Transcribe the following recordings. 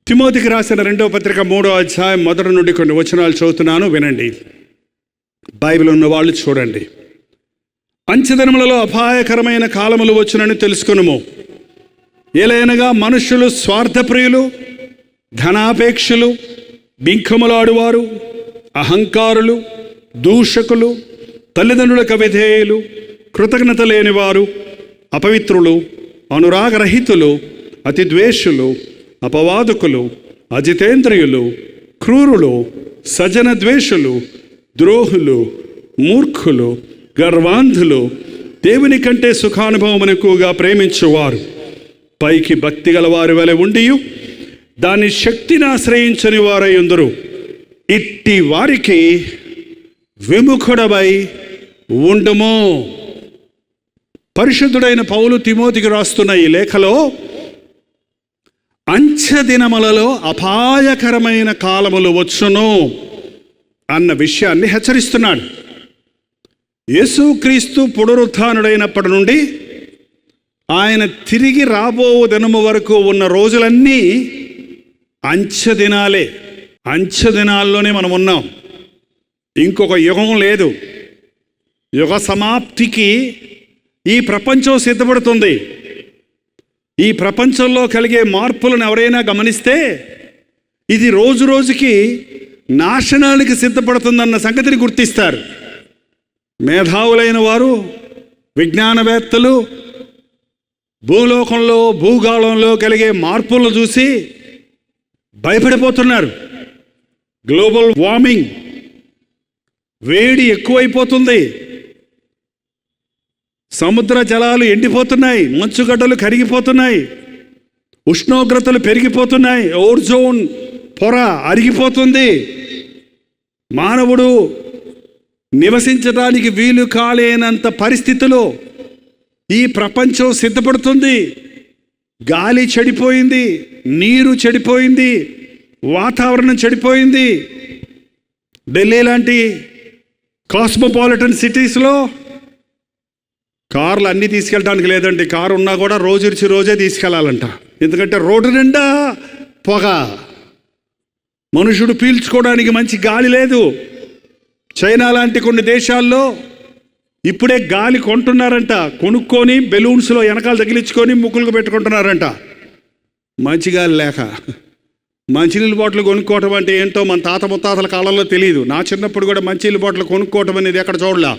తిమోతికి రాసిన 2వ పత్రిక 3వ అధ్యాయం మొదటి నుండి కొన్ని వచనాలు చదువుతున్నాను, వినండి. బైబిల్ ఉన్న వాళ్ళు చూడండి. అంచెదినములలో అపాయకరమైన కాలములు వచ్చునని తెలుసుకొనుము. ఏలైనగా మనుష్యులు స్వార్థప్రియులు, ధనాపేక్షలు, బింకములాడువారు, అహంకారులు, దూషకులు, తల్లిదండ్రులకు అవిధేయులు, కృతజ్ఞత లేనివారు, అపవిత్రులు, అనురాగరహితులు, అతిద్వేషులు, అపవాదకులు, అజితేంద్రియులు, క్రూరులు, సజన ద్వేషులు, ద్రోహులు, మూర్ఖులు, గర్వాంధులు, దేవుని కంటే సుఖానుభవం ఎక్కువగా ప్రేమించువారు, పైకి భక్తి గల వారి వలె ఉండియు దాని శక్తిని ఆశ్రయించని వారై ఉందరు. ఇట్టి వారికి విముఖుడవై ఉండుము. పరిశుద్ధుడైన పౌలు తిమోతికి రాస్తున్న ఈ లేఖలో అంచె దినములలో అపాయకరమైన కాలములు వచ్చును అన్న విషయాన్ని హెచ్చరిస్తున్నాడు. యేసుక్రీస్తు పునరుత్థానుడైనప్పటి నుండి ఆయన తిరిగి రాబో దినము వరకు ఉన్న రోజులన్నీ అంచె దినాలే. అంచె దినాల్లోనే మనం ఉన్నాం. ఇంకొక యుగం లేదు. యుగ సమాప్తికి ఈ ప్రపంచం సిద్ధపడుతుంది. ఈ ప్రపంచంలో కలిగే మార్పులను ఎవరైనా గమనిస్తే ఇది రోజు రోజుకి నాశనానికి సిద్ధపడుతుందన్న సంగతిని గుర్తిస్తారు. మేధావులైన వారు, విజ్ఞానవేత్తలు భూలోకంలో, భూగోళంలో కలిగే మార్పులను చూసి భయపడిపోతున్నారు. గ్లోబల్ వార్మింగ్, వేడి ఎక్కువైపోతుంది, సముద్ర జలాలు ఎండిపోతున్నాయి, మంచుగడ్డలు కరిగిపోతున్నాయి, ఉష్ణోగ్రతలు పెరిగిపోతున్నాయి, ఓజోన్ పొర అరిగిపోతుంది, మానవుడు నివసించడానికి వీలు కాలేనంత పరిస్థితులు ఈ ప్రపంచం సిద్ధపడుతుంది. గాలి చెడిపోయింది, నీరు చెడిపోయింది, వాతావరణం చెడిపోయింది. ఢిల్లీ లాంటి కాస్మోపాలిటన్ సిటీస్లో కార్లు అన్నీ తీసుకెళ్ళడానికి లేదండి. కారు ఉన్నా కూడా రోజు రోజే తీసుకెళ్లాలంట. ఎందుకంటే రోడ్డు నిండా పొగ, మనుషుడు పీల్చుకోవడానికి మంచి గాలి లేదు. చైనా లాంటి కొన్ని దేశాల్లో ఇప్పుడే గాలి కొంటున్నారంట. కొనుక్కొని బెలూన్స్లో వెనకాల తగిలించుకొని ముక్కులకు పెట్టుకుంటున్నారంట. మంచి గాలి లేక. మంచినీళ్ళ బాటిల్ కొనుక్కోవటం అంటే ఏంటో మన తాత ముత్తాతల కాలంలో తెలియదు. నా చిన్నప్పుడు కూడా మంచినీళ్ళ బాటిల్ కొనుక్కోవటం అనేది ఎక్కడ చూడలా.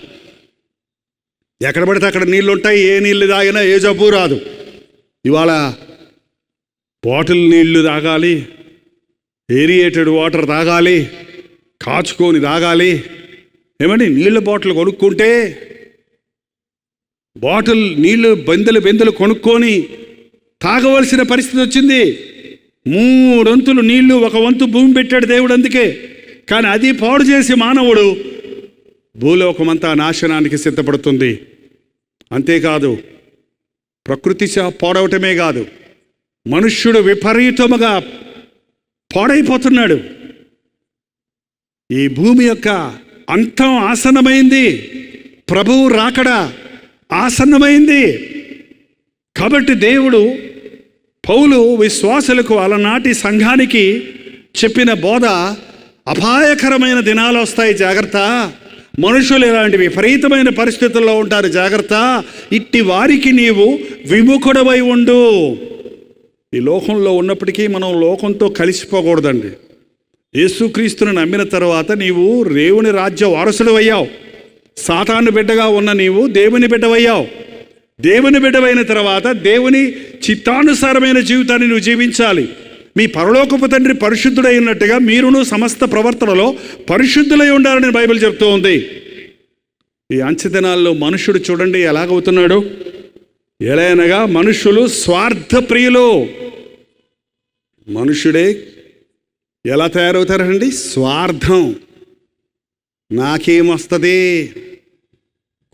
ఎక్కడ పడితే అక్కడ నీళ్ళు ఉంటాయి. ఏ నీళ్ళు తాగినా ఏ జబ్బు రాదు. ఇవాళ బాటిల్ నీళ్లు తాగాలి, ఏరియేటెడ్ వాటర్ తాగాలి, కాచుకొని తాగాలి. ఏమండి, నీళ్ళ బాటిల్ కొనుక్కుంటే బాటిల్ నీళ్లు బెందెలు కొనుక్కొని తాగవలసిన పరిస్థితి వచ్చింది. 3 వంతులు నీళ్లు, 1 వంతు భూమి పెట్టాడు దేవుడు. అందుకే కానీ అది పాడు చేసి మానవుడు భూలోకమంతా నాశనానికి సిద్ధపడుతుంది. అంతేకాదు, ప్రకృతి పాడవటమే కాదు, మనుష్యుడు విపరీతముగా పాడైపోతున్నాడు. ఈ భూమి యొక్క అంతం ఆసన్నమైంది. ప్రభువు రాకడ ఆసన్నమైంది. కాబట్టి దేవుడు పౌలు విశ్వాసులకు అలనాటి సంఘానికి చెప్పిన బోధ, అపాయకరమైన దినాలు వస్తాయి, జాగ్రత్త. మనుషులు ఇలాంటి విపరీతమైన పరిస్థితుల్లో ఉంటారు, జాగ్రత్త. ఇట్టి వారికి నీవు విముఖుడవై ఉండు. ఈ లోకంలో ఉన్నప్పటికీ మనం లోకంతో కలిసిపోకూడదండి. యేసుక్రీస్తుని నమ్మిన తర్వాత నీవు దేవుని రాజ్య వారసుడు అయ్యావు. సాతాను బిడ్డగా ఉన్న నీవు దేవుని బిడ్డవయ్యావు. దేవుని బిడ్డవైన తర్వాత దేవుని చిత్తానుసారమైన జీవితాన్ని నువ్వు జీవించాలి. మీ పరలోకపు తండ్రి పరిశుద్ధుడై ఉన్నట్టుగా మీరును సమస్త ప్రవర్తనలో పరిశుద్ధులై ఉండాలని బైబిల్ చెప్తూ ఉంది. ఈ అంచె దినాల్లో మనుషుడు చూడండి ఎలాగవుతున్నాడు. ఎలాగనగా మనుషులు స్వార్థప్రియులు. మనుషుడే ఎలా తయారవుతారండి? స్వార్థం. నాకేమొస్తుంది,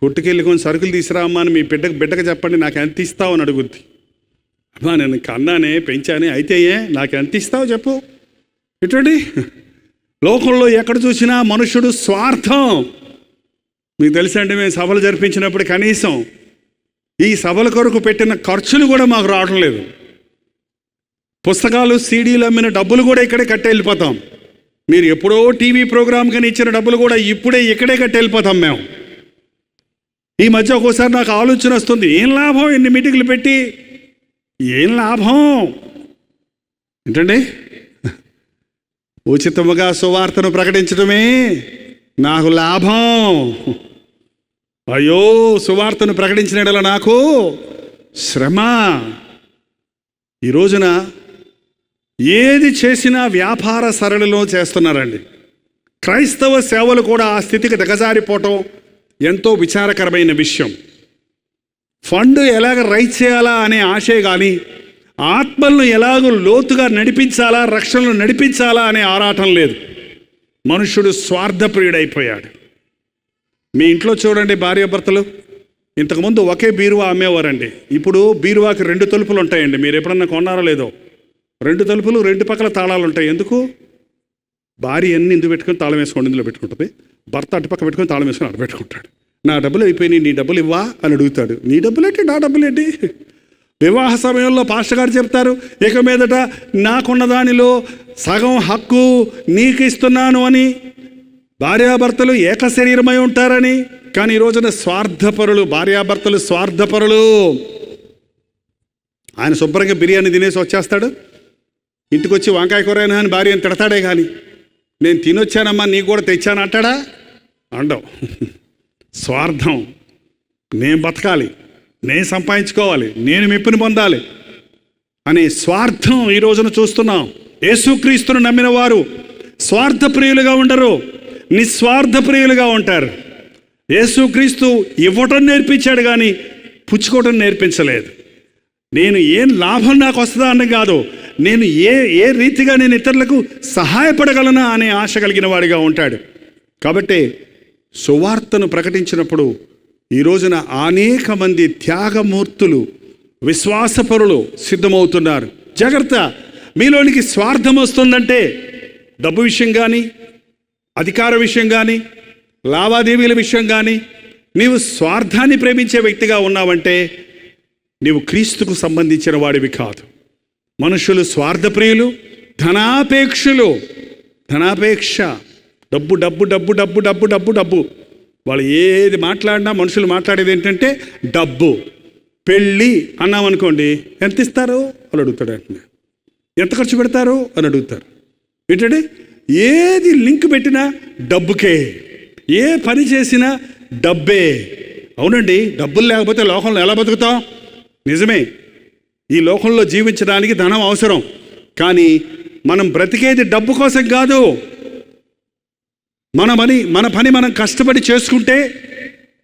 కొట్టుకెళ్ళి కొన్ని సరుకులు తీసుకురామ్మా అని మీ బిడ్డకు చెప్పండి, నాకు ఎంత ఇస్తావు అని అడుగుద్ది. అమ్మా, నేను కన్నానే, పెంచానే, అయితే నాకు ఎంత ఇస్తావు చెప్పు. ఇటువంటి లోకంలో ఎక్కడ చూసినా మనుషుడు స్వార్థం. మీకు తెలుసండి, మేము సభలు జరిపించినప్పుడు కనీసం ఈ సభల కొరకు పెట్టిన ఖర్చులు కూడా మాకు రావడం లేదు. పుస్తకాలు సీడీలు అమ్మిన డబ్బులు కూడా ఇక్కడే కట్టి వెళ్ళిపోతాం. మీరు ఎప్పుడో టీవీ ప్రోగ్రామ్ కానీ ఇచ్చిన డబ్బులు కూడా ఇప్పుడే ఇక్కడే కట్టి వెళ్ళిపోతాం మేము. ఈ మధ్య ఒక్కోసారి నాకు ఆలోచన వస్తుంది, ఏం లాభం ఇన్ని మీటింగ్లు పెట్టి, ఏం లాభం ఏంటండి? ఉచితముగా సువార్తను ప్రకటించడమే నాకు లాభం. అయ్యో, సువార్తను ప్రకటించిన నాకు శ్రమ. ఈ రోజున ఏది చేసినా వ్యాపార సరళిలో చేస్తున్నారండి. క్రైస్తవ సేవలు కూడా ఆ స్థితికి దిగజారిపోవటం ఎంతో విచారకరమైన విషయం. ఫండ్ ఎలాగ రైజ్ చేయాలా అనే ఆశే కానీ ఆత్మలను ఎలాగో లోతుగా నడిపించాలా, రక్షణను నడిపించాలా అనే ఆరాటం లేదు. మనుషుడు స్వార్థప్రియుడైపోయాడు. మీ ఇంట్లో చూడండి, భార్యాభర్తలు ఇంతకుముందు ఒకే బీరువా అమ్మేవారండి. ఇప్పుడు బీరువాకి 2 తలుపులు ఉంటాయండి. మీరు ఎప్పుడన్నా కొన్నారో లేదో? 2 తలుపులు, 2 పక్కల తాళాలు ఉంటాయి. ఎందుకు? భార్య అన్ని ఇందుకు పెట్టుకొని తాళం వేసుకోండి ఇందులో పెట్టుకుంటుంది, భర్త అటుపక్క పెట్టుకొని తాళం వేసుకొని అటు పెట్టుకుంటాడు. నా డబ్బులు అయిపోయినాయి, నీ డబ్బులు ఇవ్వా అని అడుగుతాడు. నీ డబ్బులేంటి, నా డబ్బులేంటి? వివాహ సమయంలో పాస్టర్ గారు చెప్తారు, ఇక మీదట నాకున్న దానిలో సగం హక్కు నీకు ఇస్తున్నాను అని. భార్యాభర్తలు ఏక శరీరమై ఉంటారని. కానీ ఈ రోజున స్వార్థపరులు, భార్యాభర్తలు స్వార్థపరులు. ఆయన శుభ్రంగా బిర్యానీ తినేసి వచ్చేస్తాడు, ఇంటికి వచ్చి వంకాయ కూర అయినా అని భార్యను తిడతాడే కానీ నేను తినొచ్చానమ్మా నీకు కూడా తెచ్చాను అంటాడా? అండవు. స్వార్థం. నేను బతకాలి, నేను సంపాదించుకోవాలి, నేను మెప్పుని పొందాలి అనే స్వార్థం ఈ రోజున చూస్తున్నాం. యేసుక్రీస్తును నమ్మిన వారు స్వార్థప్రియులుగా ఉండరు, నిస్వార్థప్రియులుగా ఉంటారు. యేసుక్రీస్తు ఇవ్వటం నేర్పించాడు కానీ పుచ్చుకోవటం నేర్పించలేదు. నేను ఏం లాభం నాకు వస్తుందా అని కాదు, నేను ఏ రీతిగా నేను ఇతరులకు సహాయపడగలనా అనే ఆశ కలిగిన వాడిగా ఉంటాడు. కాబట్టి సువార్తను ప్రకటించినప్పుడు ఈ రోజున అనేక మంది త్యాగమూర్తులు, విశ్వాసపరులు సిద్ధమవుతున్నారు. జాగ్రత్త, మీలోనికి స్వార్థం వస్తుందంటే డబ్బు విషయం కానీ, అధికార విషయం కానీ, లావాదేవీల విషయం కానీ, నీవు స్వార్థాన్ని ప్రేమించే వ్యక్తిగా ఉన్నావంటే నీవు క్రీస్తుకు సంబంధించిన వాడివి కాదు. మనుషులు స్వార్థప్రియులు, ధనాపేక్షులు. ధనాపేక్ష, డబ్బు డబ్బు డబ్బు డబ్బు డబ్బు డబ్బు డబ్బు. వాళ్ళు ఏది మాట్లాడినా మనుషులు మాట్లాడేది ఏంటంటే డబ్బు. పెళ్ళి అన్నామనుకోండి, ఎంత ఇస్తారు అని అడుగుతాడు. అంటే ఎంత ఖర్చు పెడతారు అని అడుగుతారు. ఏంటంటే ఏది లింక్ పెట్టినా డబ్బుకే, ఏ పని చేసినా డబ్బే. అవునండి, డబ్బులు లేకపోతే లోకంలో ఎలా బతుకుతాం? నిజమే, ఈ లోకంలో జీవించడానికి ధనం అవసరం. కానీ మనం బ్రతికేది డబ్బు కోసం కాదు. మన పని మనం కష్టపడి చేసుకుంటే,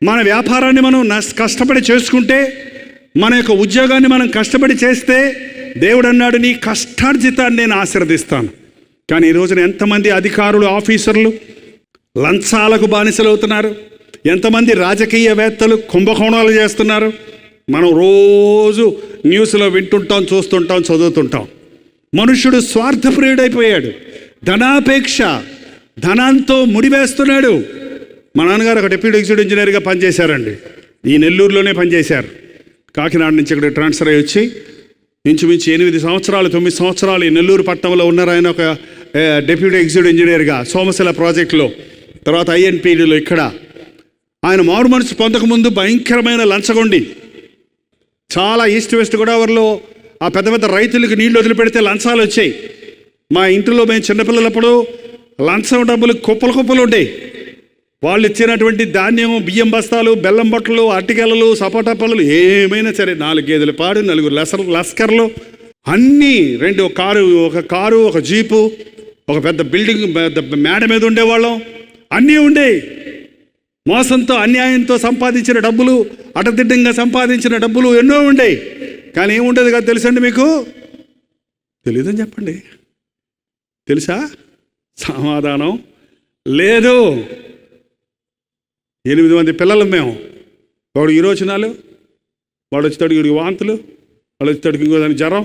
మన వ్యాపారాన్ని మనం కష్టపడి చేసుకుంటే, మన యొక్క ఉద్యోగాన్ని మనం కష్టపడి చేస్తే దేవుడు అన్నాడు, నీ కష్టార్జితాన్ని నేను ఆశీర్వదిస్తాను. కానీ ఈ రోజున ఎంతమంది అధికారులు, ఆఫీసర్లు లంచాలకు బానిసలవుతున్నారు, ఎంతమంది రాజకీయవేత్తలు కుంభకోణాలు చేస్తున్నారు. మనం రోజు న్యూస్లో వింటుంటాం, చూస్తుంటాం, చదువుతుంటాం. మనుషుడు స్వార్థప్రియుడైపోయాడు. ధనాపేక్ష, ధనంతో ముడివేస్తున్నాడు. మా నాన్నగారు ఒక డెప్యూటీ ఎగ్జిక్యూటివ్ ఇంజనీర్గా పనిచేశారండి. ఈ నెల్లూరులోనే పనిచేశారు. కాకినాడ నుంచి ఇక్కడ ట్రాన్స్ఫర్ అయ్యి వచ్చి ఇంచుమించు 8 సంవత్సరాలు 9 సంవత్సరాలు ఈ నెల్లూరు పట్టణంలో ఉన్నారు. ఆయన ఒక డెప్యూటీ ఎగ్జిక్యూటివ్ ఇంజనీర్గా సోమశిల ప్రాజెక్టులో, తర్వాత INPDలో. ఇక్కడ ఆయన మారు మనసు పొందకముందు భయంకరమైన లంచగొండి. చాలా ఈస్ట్ వెస్ట్ గోదావరిలో ఆ పెద్ద పెద్ద రైతులకు నీళ్లు వదిలిపెడితే లంచాలు వచ్చాయి. మా ఇంటిలో మేము చిన్నపిల్లలప్పుడు లంచం డబ్బులు కుప్పలు కుప్పలు ఉంటాయి. వాళ్ళు ఇచ్చినటువంటి ధాన్యం, బియ్యం బస్తాలు, బెల్లం బట్టలు, అరటికెలలు, సపోటా పళ్ళు ఏమైనా సరే, 4 గేదెల పాడు, 4 లస్కర్లు అన్నీ, ఒక కారు, ఒక జీపు, ఒక పెద్ద బిల్డింగ్, పెద్ద మేడ మీద ఉండేవాళ్ళం. అన్నీ ఉండే. మోసంతో, అన్యాయంతో సంపాదించిన డబ్బులు, అటదిడ్డంగా సంపాదించిన డబ్బులు ఎన్నో ఉండే. కానీ ఏముండేది కదా తెలుసండి మీకు? తెలీదని చెప్పండి. తెలుసా? సమాధానం లేదు. 8 మంది పిల్లలు మేము. వాడు విరోచనాలు, వాడు వచ్చేటాడు వీడికి వాంతులు, వాడు వచ్చేటాడికి ఇంకో దానికి జ్వరం,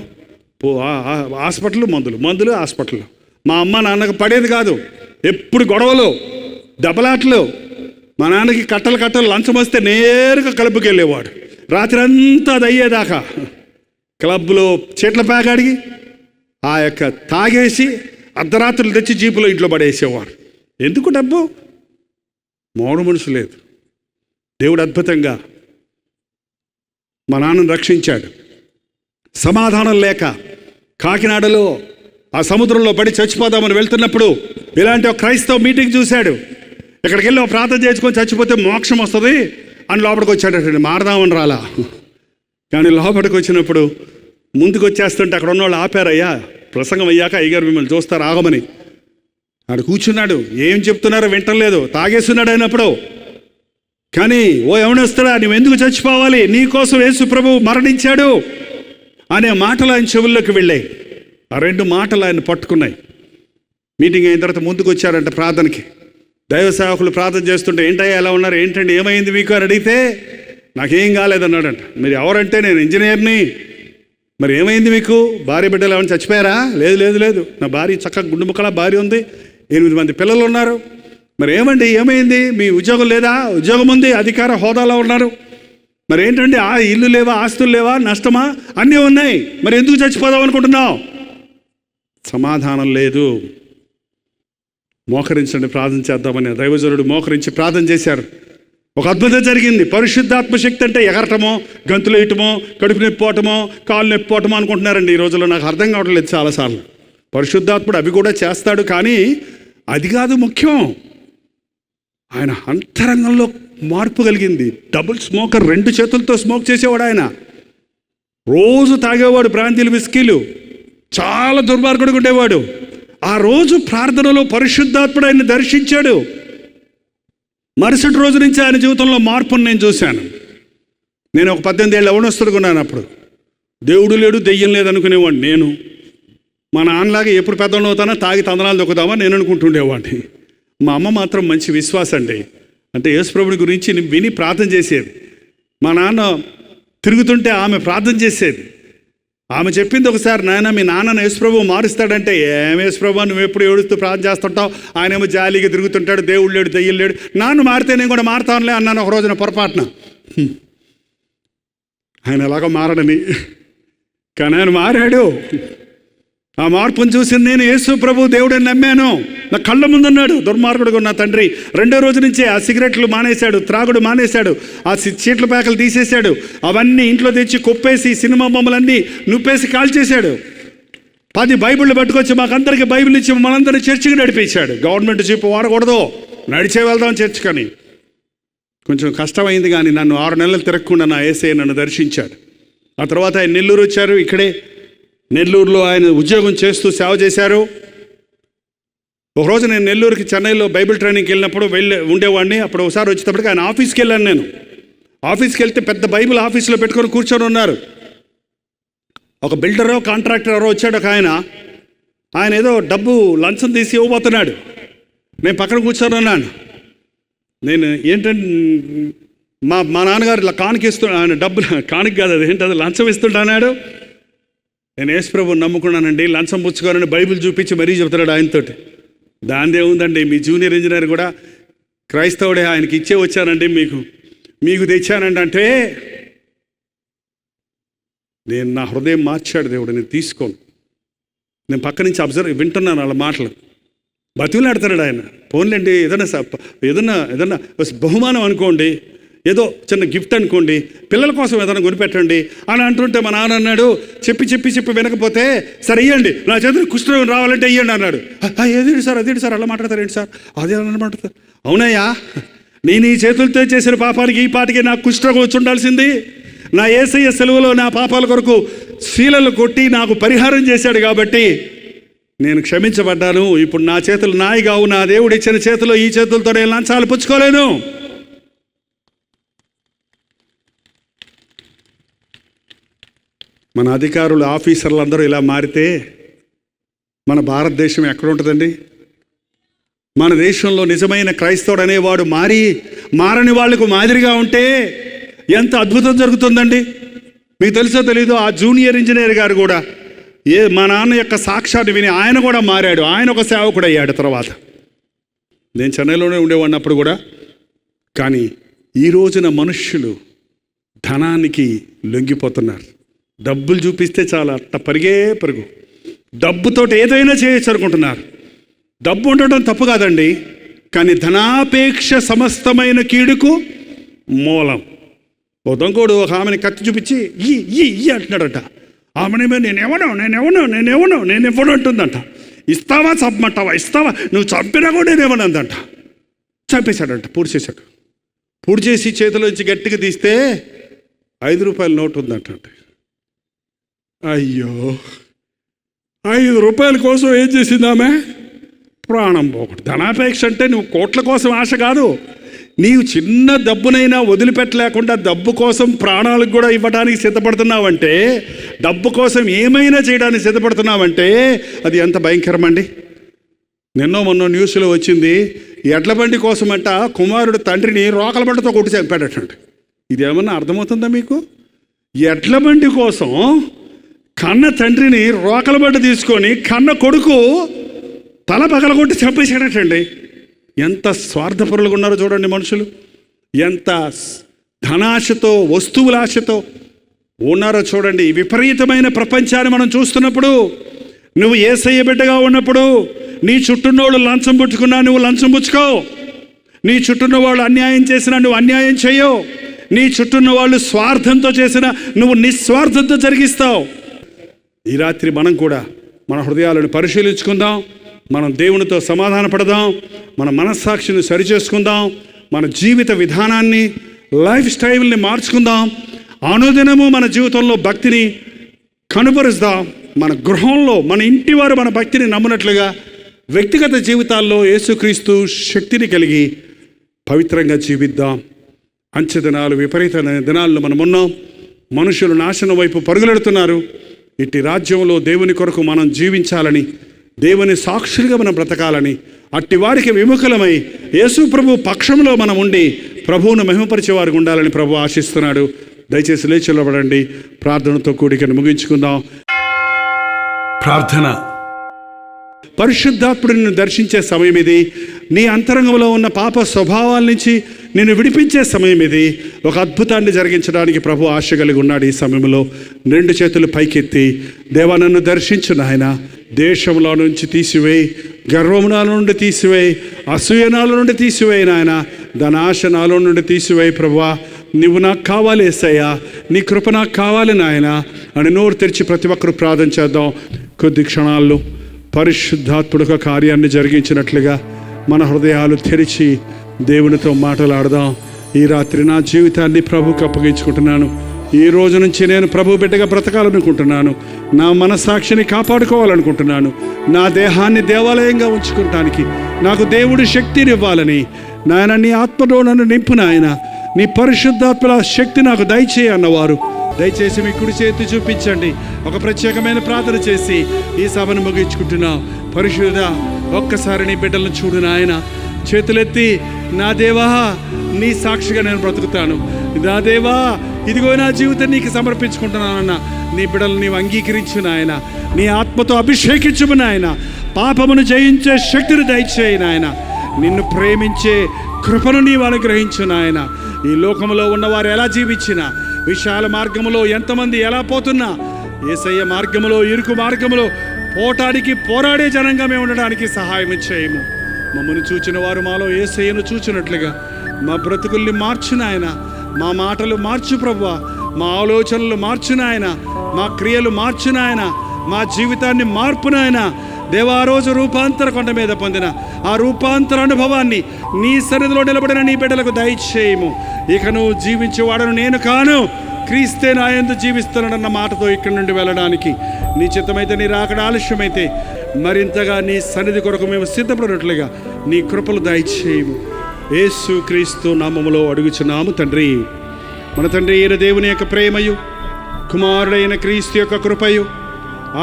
హాస్పిటల్, మందులు హాస్పిటల్. మా అమ్మ నాన్నకు పడేది కాదు, ఎప్పుడు గొడవలు, దెబ్బలాట్లు. మా నాన్నకి కట్టలు లంచం వస్తే నేరుగా క్లబ్కి వెళ్ళేవాడు. రాత్రి అంతా అది అయ్యేదాకా క్లబ్లో చీట్ల ప్యాక్ అడిగి, ఆ యొక్క తాగేసి అర్ధరాత్రులు తెచ్చి జీపులో ఇంట్లో పడేసేవారు. ఎందుకు డబ్బు? మౌన మనసు లేదు. దేవుడు అద్భుతంగా మా నాన్నను రక్షించాడు. సమాధానం లేక కాకినాడలో ఆ సముద్రంలో పడి చచ్చిపోదామని వెళ్తున్నప్పుడు ఇలాంటి ఒక క్రైస్తవ మీటింగ్ చూశాడు. ఇక్కడికి వెళ్ళి ప్రార్థన చేసుకొని చచ్చిపోతే మోక్షం వస్తుంది అని లోపలికి వచ్చాడటండి. మారదామని రాలా, కానీ లోపలికి వచ్చినప్పుడు ముందుకు వచ్చేస్తుంటే అక్కడ ఉన్నవాళ్ళు ఆపారయ్యా, ప్రసంగం అయ్యాక అయ్యగారు మిమ్మల్ని చూస్తారు ఆగమని. ఆడు కూర్చున్నాడు, ఏం చెప్తున్నారో వింటలేదు, తాగేస్తున్నాడు అయినప్పుడు. కానీ ఓ యవనస్తుడా, నువ్వు ఎందుకు చచ్చిపోవాలి, నీకోసం యేసు ప్రభువు మరణించాడు అనే మాటలు ఆయన చెవుల్లోకి వెళ్ళాయి. ఆ రెండు మాటలు ఆయన పట్టుకున్నాయి. మీటింగ్ అయిన తర్వాత ముందుకు వచ్చారంట ప్రార్థనకి. దైవ సేవకులు ప్రార్థన చేస్తుంటే, ఏంటయ్యా ఎలా ఉన్నారు, ఏంటండి ఏమైంది మీకు అని అడిగితే, నాకేం కాలేదన్నాడంట. మీరు ఎవరంటే, నేను ఇంజనీర్ని. మరి ఏమైంది మీకు, భార్య బిడ్డలు ఏమైనా చచ్చిపోయారా? లేదు లేదు లేదు, నా భార్య చక్కగా గుండు ముక్కలా భార్య ఉంది, 8 మంది పిల్లలు ఉన్నారు. మరి ఏమండి ఏమైంది, మీ ఉద్యోగం లేదా? ఉద్యోగం ఉంది, అధికార హోదాలో ఉన్నారు. మరి ఏంటండి, ఆ ఇల్లు లేవా, ఆస్తులు లేవా, నష్టమా? అన్నీ ఉన్నాయి, మరి ఎందుకు చచ్చిపోదాం అనుకుంటున్నావు? సమాధానం లేదు. మోకరించండి, ప్రార్థన చేద్దామని దైవజనుడు మోకరించి ప్రార్థన చేశారు. ఒక అద్భుతం జరిగింది. పరిశుద్ధాత్మ శక్తి అంటే ఎగరటమో, గంతులు వేయటమో, కడుపు నొప్పిపోవటమో, కాళ్ళు నొప్పిపోవటమో అనుకుంటున్నారండి ఈ రోజుల్లో. నాకు అర్థం కావట్లేదు చాలాసార్లు. పరిశుద్ధాత్ముడు అవి కూడా చేస్తాడు, కానీ అది కాదు ముఖ్యం. ఆయన అంతరంగంలో మార్పు కలిగింది. డబుల్ స్మోకర్, 2 చేతులతో స్మోక్ చేసేవాడు ఆయన. రోజు తాగేవాడు బ్రాందీలు, విస్కీలు, చాలా దుర్మార్గుడిగా ఉండేవాడు. ఆ రోజు ప్రార్థనలో పరిశుద్ధాత్ముడు ఆయన దర్శించాడు. మరుసటి రోజు నుంచి ఆయన జీవితంలో మార్పును నేను చూశాను. నేను ఒక 18 ఏళ్ళ యవనస్తుడుగా ఉన్నాను. అప్పుడు దేవుడు లేడు, దెయ్యం లేదు అనుకునేవాడిని. నేను మా నాన్నలాగా ఎప్పుడు పెద్దవాడిని అవుతానో, తాగి తందనాలు దొక్కుదామా నేను అనుకుంటుండేవాడిని. మా అమ్మ మాత్రం మంచి విశ్వాసం అండి. అంటే యేసుప్రభుని గురించి విని ప్రార్థన చేసేది. మా నాన్న తిరుగుతుంటే ఆమె ప్రార్థన చేసేది. ఆమె చెప్పింది ఒకసారి, నాయన మీ నాన్నను యేసుప్రభు మారుస్తాడంటే, ఏం యేసుప్రభు నువ్వు ఎప్పుడు ఏడుస్తూ ప్రార్థన చేస్తుంటావు, ఆయనేమో జాలీగా తిరుగుతుంటాడు, దేవుడు లేడు, దెయ్యం లేడు, నాన్న మారితే నేను కూడా మారుతానులే అన్నాను ఒక రోజున పొరపాటున. ఆయన ఎలాగో మారడని, కానీ ఆయన మారాడు. ఆ మార్పును చూసి నేను యేసు ప్రభు దేవుడని నమ్మాను. నా కళ్ళ ముందున్నాడు. దుర్మార్గుడుగా ఉన్న తండ్రి 2వ రోజు నుంచే ఆ సిగరెట్లు మానేశాడు, త్రాగుడు మానేశాడు, ఆ చీట్ల ప్యాకలు తీసేశాడు, అవన్నీ ఇంట్లో తెచ్చి కొప్పేసి సినిమా బొమ్మలన్నీ నుప్పేసి కాల్చేశాడు. 10 బైబిళ్ళు పట్టుకొచ్చి మాకందరికి బైబిల్ ఇచ్చి మనందరినీ చర్చికి నడిపించాడు. గవర్నమెంట్ చెప్పు వాడకూడదు, నడిచే వెళ్దాం చర్చికని. కొంచెం కష్టమైంది, కానీ నన్ను 6 నెలలు తిరగకుండా నా యేసయ్య నన్ను దర్శించాడు. ఆ తర్వాత ఆయన నెల్లూరు వచ్చారు. ఇక్కడే నెల్లూరులో ఆయన ఉద్యోగం చేస్తూ సేవ చేశారు. ఒకరోజు నేను నెల్లూరుకి, చెన్నైలో బైబిల్ ట్రైనింగ్కి వెళ్ళినప్పుడు ఉండేవాడిని. అప్పుడు ఒకసారి వచ్చేటప్పటికి ఆయన ఆఫీస్కి వెళ్ళాను. నేను ఆఫీస్కి వెళ్తే పెద్ద బైబిల్ ఆఫీస్లో పెట్టుకొని కూర్చొని ఉన్నారు. ఒక బిల్డరో కాంట్రాక్టరో వచ్చాడు ఒక ఆయన. ఆయన ఏదో డబ్బు లంచం తీసి ఇవ్వబోతున్నాడు. నేను పక్కన కూర్చొని ఉన్నాను. నేను ఏంటంటే మా నాన్నగారు ఇలా కానుకిస్తూ, ఆయన డబ్బు కానుక కాదు, అది ఏంటది లంచం ఇస్తుంటాడు. నేను యేసుప్రభుని నమ్ముకున్నానండి, లంచం పుచ్చుకోనని బైబిల్ చూపించి మరీ చెబుతున్నాడు ఆయనతోటి. దానిదే ఉందండి, మీ జూనియర్ ఇంజనీర్ కూడా క్రైస్తవుడే, ఆయనకి ఇచ్చే వచ్చానండి, మీకు తెచ్చానండి అంటే, నేను నా హృదయం మార్చాడు దేవుడు. నేను తీసుకోను. నేను పక్క నుంచి వింటున్నాను వాళ్ళ మాటలు. బతిలాడుతున్నాడు ఆయన. పోన్లేండి, ఏదన్నా బహుమానం అనుకోండి, ఏదో చిన్న గిఫ్ట్ అనుకోండి, పిల్లల కోసం ఏదైనా కొనిపెట్టండి అని అంటుంటే మా నాన్న అన్నాడు, చెప్పి వినకపోతే, సరే ఇవ్వండి, నా చేతులు కుష్ఠరోగం రావాలంటే ఇవ్వండి అన్నాడు. అదేంటి సార్ అలా మాట్లాడతారేంటి సార్, అదే అలా మాట్లాడతారు. అవునయ్యా, నేను ఈ చేతులతో చేసిన పాపానికి ఈ పాటికి నాకు కుష్ఠరోగం వచ్చి ఉండాల్సింది. నా యేసయ్య సెలవులో నా పాపాల కొరకు శీలలు కొట్టి నాకు పరిహారం చేశాడు కాబట్టి నేను క్షమించబడ్డాను. ఇప్పుడు నా చేతులు నాయి కావు, నా దేవుడు ఇచ్చిన చేతిలో ఈ చేతులతో నేను లంచాలు పుచ్చుకోలేను. మన అధికారులు, ఆఫీసర్లు అందరూ ఇలా మారితే మన భారతదేశం ఎక్కడ ఉంటుందండి? మన దేశంలో నిజమైన క్రైస్తవుడు అనేవాడు మారని వాళ్లకు మాదిరిగా ఉంటే ఎంత అద్భుతం జరుగుతుందండి. మీకు తెలుసో తెలీదు, ఆ జూనియర్ ఇంజనీర్ గారు కూడా మా నాన్న యొక్క సాక్ష్యాన్ని విని ఆయన కూడా మారాడు. ఆయన ఒక సేవకుడు అయ్యాడు తర్వాత. నేను చెన్నైలోనే ఉండేవాడిని అప్పుడు కూడా. కానీ ఈ రోజున మనుష్యులు ధనానికి లొంగిపోతున్నారు. డబ్బులు చూపిస్తే చాలా అట్ట పరుగు. డబ్బుతోటి ఏదైనా చేయొచ్చు అనుకుంటున్నారు. డబ్బు ఉండటం తప్పు కాదండి, కానీ ధనాపేక్ష సమస్తమైన కీడుకు మూలం. ఓ దొంగోడు ఒక ఆమెని కత్తి చూపించి ఈ అంటున్నాడట. ఆమెనే నేనెవను అంటుందంట. ఇస్తావా చంపమంటావా, ఇస్తావా, నువ్వు చంపినా కూడా నేనేమనందంట. చంపేశాడంట, పూర్తి చేశాడు. పూర్తి చేసి చేతిలోంచి గట్టిగా తీస్తే 5 రూపాయల నోటు ఉందంట. అయ్యో, 5 రూపాయల కోసం ఏం చేసింది ఆమె? ప్రాణం పోకూడదు. ధనాపేక్ష అంటే నువ్వు కోట్ల కోసం ఆశ కాదు, నీవు చిన్న డబ్బునైనా వదిలిపెట్టలేకుండా డబ్బు కోసం ప్రాణాలకు కూడా ఇవ్వడానికి సిద్ధపడుతున్నావంటే, డబ్బు కోసం ఏమైనా చేయడానికి సిద్ధపడుతున్నావంటే అది ఎంత భయంకరమండి. నిన్నో మొన్న న్యూస్లో వచ్చింది, ఎడ్ల బండి కోసం అంట కుమారుడు తండ్రిని రోకల బండితో కొట్టి చంపాడటండి. ఇదేమన్నా అర్థమవుతుందా మీకు? ఎడ్ల బండి కోసం కన్న తండ్రిని రోకల బండి తీసుకొని కన్న కొడుకు తల పగలగొట్టి చంపేశాడటండి. ఎంత స్వార్థపరులుగా ఉన్నారో చూడండి మనుషులు, ఎంత ధనాశతో వస్తువుల ఆశతో ఉన్నారో చూడండి. విపరీతమైన ప్రపంచాన్ని మనం చూస్తున్నప్పుడు, నువ్వు యేసయ్య బిడ్డగా ఉన్నప్పుడు నీ చుట్టూన్నోళ్ళు లంచం పుచ్చుకున్నా నువ్వు లంచం పుచ్చుకో, నీ చుట్టూన్న వాళ్ళు అన్యాయం చేసినా నువ్వు అన్యాయం చేయవు, నీ చుట్టూన్న వాళ్ళు స్వార్థంతో చేసినా నువ్వు నిస్వార్థంతో జరిగిస్తావు. ఈ రాత్రి మనం కూడా మన హృదయాలను పరిశీలించుకుందాం, మనం దేవునితో సమాధాన పడదాం, మన మనస్సాక్షిని సరిచేసుకుందాం, మన జీవిత విధానాన్ని, లైఫ్ స్టైల్ని మార్చుకుందాం. అనుదినము మన జీవితంలో భక్తిని కనుపరుస్తాం. మన గృహంలో మన ఇంటి వారు మన భక్తిని నమ్మినట్లుగా వ్యక్తిగత జీవితాల్లో యేసుక్రీస్తు శక్తిని కలిగి పవిత్రంగా జీవిద్దాం. అంచె దినాలు, విపరీతమైన దినాల్లో మనం ఉన్నాం. మనుషులు నాశనం వైపు పరుగులెడుతున్నారు. ఇట్టి రాజ్యంలో దేవుని కొరకు మనం జీవించాలని, దేవుని సాక్షులుగా మనం బ్రతకాలని, అట్టి వారికి విముఖులమై యేసు ప్రభు పక్షంలో మనం ఉండి ప్రభువును మహిమపరిచేవారికి ఉండాలని ప్రభు ఆశిస్తున్నాడు. దయచేసి లేచి నిలబడండి, ప్రార్థనతో కూడికను ముగించుకుందాం. ప్రార్థన. పరిశుద్ధాత్ముడు నిన్ను దర్శించే సమయం ఇది. నీ అంతరంగంలో ఉన్న పాప స్వభావాల నుంచి నిన్ను విడిపించే సమయం ఇది. ఒక అద్భుతాన్ని జరిగించడానికి ప్రభు ఆశ కలిగి ఉన్నాడు. ఈ సమయంలో 2 చేతులు పైకెత్తి, దేవా నన్ను దర్శించు నాయన, దేశంలో నుంచి తీసివేయి, గర్వమునాల నుండి తీసివేయి, అసూయనాల నుండి తీసివేయి నాయన, ధనాశనాల నుండి తీసివేయి ప్రభువా. నువ్వు నాకు కావాలి యేసయ్యా, నీ కృప నాకు కావాలి నాయన అని నోరు తెరిచి ప్రతి ఒక్కరు ప్రార్థన చేద్దాం. కొద్ది క్షణాల్లో పరిశుద్ధాత్ముడు ఒక కార్యాన్ని జరిగించినట్లుగా మన హృదయాలు తెరిచి దేవునితో మాట్లాడదాం. ఈ రాత్రి నా జీవితాన్ని ప్రభువుకు అప్పగించుకుంటున్నాను. ఈ రోజు నుంచి నేను ప్రభు బిడ్డగా బ్రతకాలనుకుంటున్నాను. నా మనస్సాక్షిని కాపాడుకోవాలనుకుంటున్నాను. నా దేహాన్ని దేవాలయంగా ఉంచుకుంటానికి నాకు దేవుడి శక్తిని ఇవ్వాలని నాయన, నీ ఆత్మలో నన్ను నింపు నాయన, నీ పరిశుద్ధాత్మల శక్తి నాకు దయచేయి అన్నవారు దయచేసి మీ కుడి చేతి చూపించండి. ఒక ప్రత్యేకమైన ప్రార్థన చేసి ఈ సభను ముగించుకుంటున్నాం. పరిశుద్ధ, ఒక్కసారి నీ బిడ్డలను చూడు నాయన. చేతులెత్తి, నా దేవా నీ సాక్షిగా నేను బ్రతుకుతాను, నా దేవా ఇదిగో నా జీవితం నీకు సమర్పించుకుంటున్నానన్న నీ బిడ్డలు నీవు అంగీకరించు నాయన. నీ ఆత్మతో అభిషేకించుము నాయన. పాపమును జయించే శక్తిని దయచేయి నాయన. నిన్ను ప్రేమించే కృపను నీవు అనుగ్రహించు నాయన. ఈ లోకంలో ఉన్నవారు ఎలా జీవించినా, విశాల మార్గములో ఎంతమంది ఎలా పోతున్నా, యేసయ్య మార్గములో, ఇరుకు మార్గములో పోటానికి పోరాడే జనంగా మేము ఉండడానికి సహాయం చేయము. మమ్మల్ని చూచిన వారు మాలో యేసయ్యను చూచినట్లుగా మా బ్రతుకుల్ని మార్చు నాయన. మా మాటలు మార్చు ప్రభువా, మా ఆలోచనలు మార్చు నాయన, మా క్రియలు మార్చు నాయన, మా జీవితాన్ని మార్పు నాయన. దేవా, ఆ రోజు రూపాంతర కొండ మీద పొందిన ఆ రూపాంతర అనుభవాన్ని నీ సన్నిధిలో నిలబడిన నీ బిడ్డలకు దయచేయము. ఇక నువ్వు జీవించేవాడను నేను కాను, క్రీస్తే నా యందు జీవిస్తున్నాడన్న మాటతో ఇక్కడి నుండి వెళ్ళడానికి నీ చిత్తమైతే, నీ రాకడ ఆలస్యమైతే మరింతగా నీ సన్నిధి కొరకు మేము సిద్ధపడినట్లుగా నీ కృపలు దయచేయము. యేసు క్రీస్తు నామములో అడుగుచున్నాము తండ్రి. మన తండ్రి అయిన దేవుని యొక్క ప్రేమయు, కుమారుడైన క్రీస్తు యొక్క కృపయు,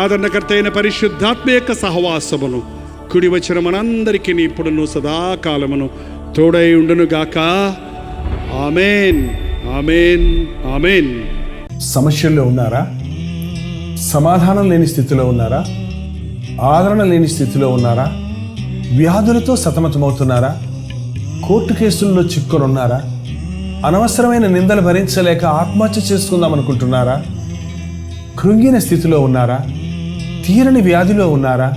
ఆదరణకర్త అయిన పరిశుద్ధాత్మ యొక్క సహవాసమును కుడి వచ్చిన మనందరికీ ఇప్పుడును సదాకాలమును తోడై ఉండును గాక. ఆమేన్, ఆమేన్, ఆమేన్. సమస్యల్లో ఉన్నారా? సమాధానం లేని స్థితిలో ఉన్నారా? ఆదరణ లేని స్థితిలో ఉన్నారా? వ్యాధులతో సతమతమవుతున్నారా? కోర్టు కేసుల్లో చిక్కుని ఉన్నారా? అనవసరమైన నిందలు భరించలేక ఆత్మహత్య చేసుకుందాం అనుకుంటున్నారా? కృంగిన స్థితిలో ఉన్నారా? తీరని వ్యాధిలో ఉన్నారా?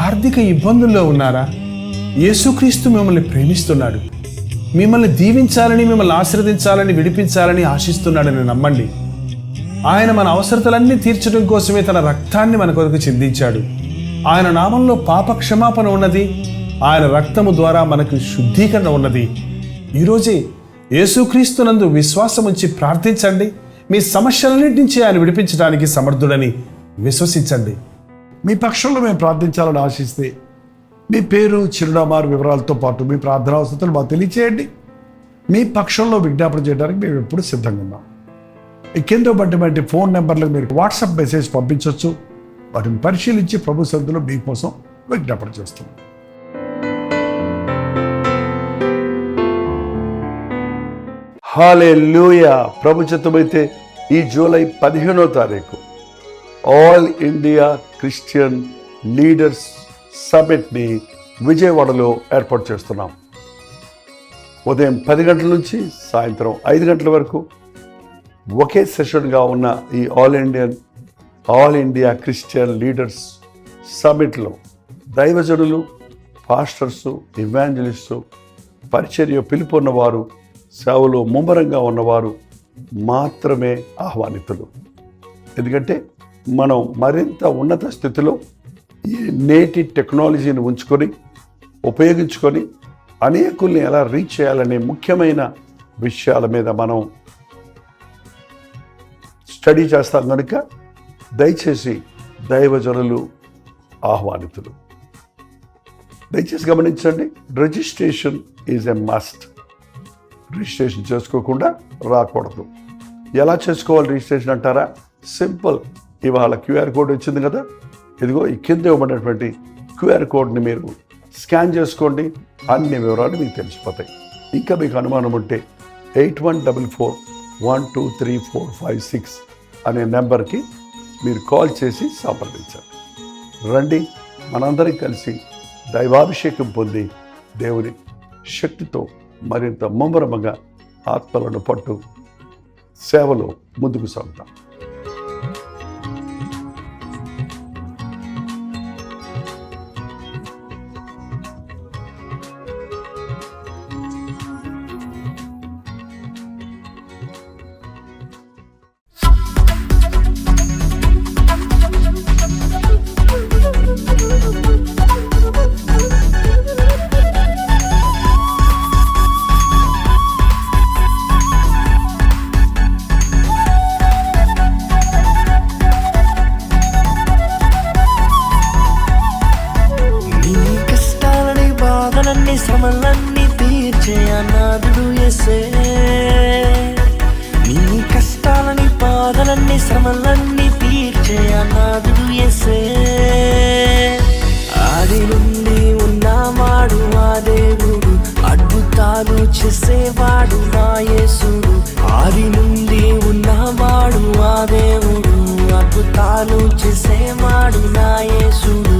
ఆర్థిక ఇబ్బందుల్లో ఉన్నారా? యేసుక్రీస్తు మిమ్మల్ని ప్రేమిస్తున్నాడు. మిమ్మల్ని దీవించాలని, మిమ్మల్ని ఆశీర్వదించాలని, విడిపించాలని ఆశిస్తున్నాడని నమ్మండి. ఆయన మన అవసరతలన్నీ తీర్చడం కోసమే తన రక్తాన్ని మన కొరకు చిందించాడు. ఆయన నామంలో పాప క్షమాపణ ఉన్నది. ఆయన రక్తము ద్వారా మనకు శుద్ధీకరణ ఉన్నది. ఈరోజే యేసుక్రీస్తునందు విశ్వాసం ఉంచి ప్రార్థించండి. మీ సమస్యలన్నిటి నుంచి ఆయన విడిపించడానికి సమర్థుడని విశ్వసించండి. మీ పక్షంలో మేము ప్రార్థించాలని ఆశిస్తే మీ పేరు, చిరునామా వివరాలతో పాటు మీ ప్రార్థనా అవసరాలు మాకు తెలియచేయండి. మీ పక్షంలో విజ్ఞాపన చేయడానికి మేము ఎప్పుడు సిద్ధంగా ఉన్నాం. ఈ కింద ఉన్నటువంటి ఫోన్ నెంబర్లకు మీరు వాట్సాప్ మెసేజ్ పంపించవచ్చు. వాటిని పరిశీలించి ప్రభు సన్నిధిలో మీకోసం విజ్ఞాపన చేస్తున్నాం. హల్లెలూయా. ప్రభు చిత్తమైతే ఈ జూలై 15వ తారీఖు ఆల్ ఇండియా క్రిస్టియన్ లీడర్స్ సమ్మిట్ని విజయవాడలో ఏర్పాటు చేస్తున్నాం. ఉదయం 10 గంటల నుంచి సాయంత్రం 5 గంటల వరకు ఒకే సెషన్గా ఉన్న ఈ ఆల్ ఇండియా క్రిస్టియన్ లీడర్స్ సమ్మిట్లో దైవజనులు, పాస్టర్సు, ఇవాంజలిస్టు, పరిచర్య పిలుపున్నవారు, సేవలో ముమ్మరంగా ఉన్నవారు మాత్రమే ఆహ్వానితులు. ఎందుకంటే మనం మరింత ఉన్నత స్థితిలో ఈ నేటి టెక్నాలజీని ఉపయోగించుకొని అనేకుల్ని ఎలా రీచ్ చేయాలనే ముఖ్యమైన విషయాల మీద మనం స్టడీ చేస్తాం కనుక దయచేసి దైవజనులు ఆహ్వానితులు దయచేసి గమనించండి. Registration is a must. Registration చేసుకోకుండా రాకూడదు. ఎలా చేసుకోవాలి రిజిస్ట్రేషన్ అంటారా? సింపుల్. ఇవాళ క్యూఆర్ కోడ్ వచ్చింది కదా, ఇదిగో ఈ కింద ఇవ్వబడినటువంటి క్యూఆర్ కోడ్ని మీరు స్కాన్ చేసుకోండి. అన్ని వివరాలు మీకు తెలిసిపోతాయి. ఇంకా మీకు అనుమానం ఉంటే 8144123456 అనే నెంబర్కి మీరు కాల్ చేసి సంప్రదించండి. రండి, మనందరం కలిసి దైవాభిషేకం పొంది దేవుని శక్తితో మరింత ముమ్మరముగా ఆత్మలను పట్టు సేవలో ముందుకు సాగుతాం. శ్రమలన్నీ తీర్చే అనాథుడు యేసే. నీ కష్టాలని బాధలన్నీ శ్రమలన్నీ తీర్చే అనాథుడు యేసే. ఆది నుండి ఉన్నవాడు ఆ దేవుడు, అద్భుతాలు చేసేవాడు నా యేసుడు. ఆది నుండి ఉన్నవాడు ఆ దేవుడు, అద్భుతాలు చేసేవాడు నా యేసుడు.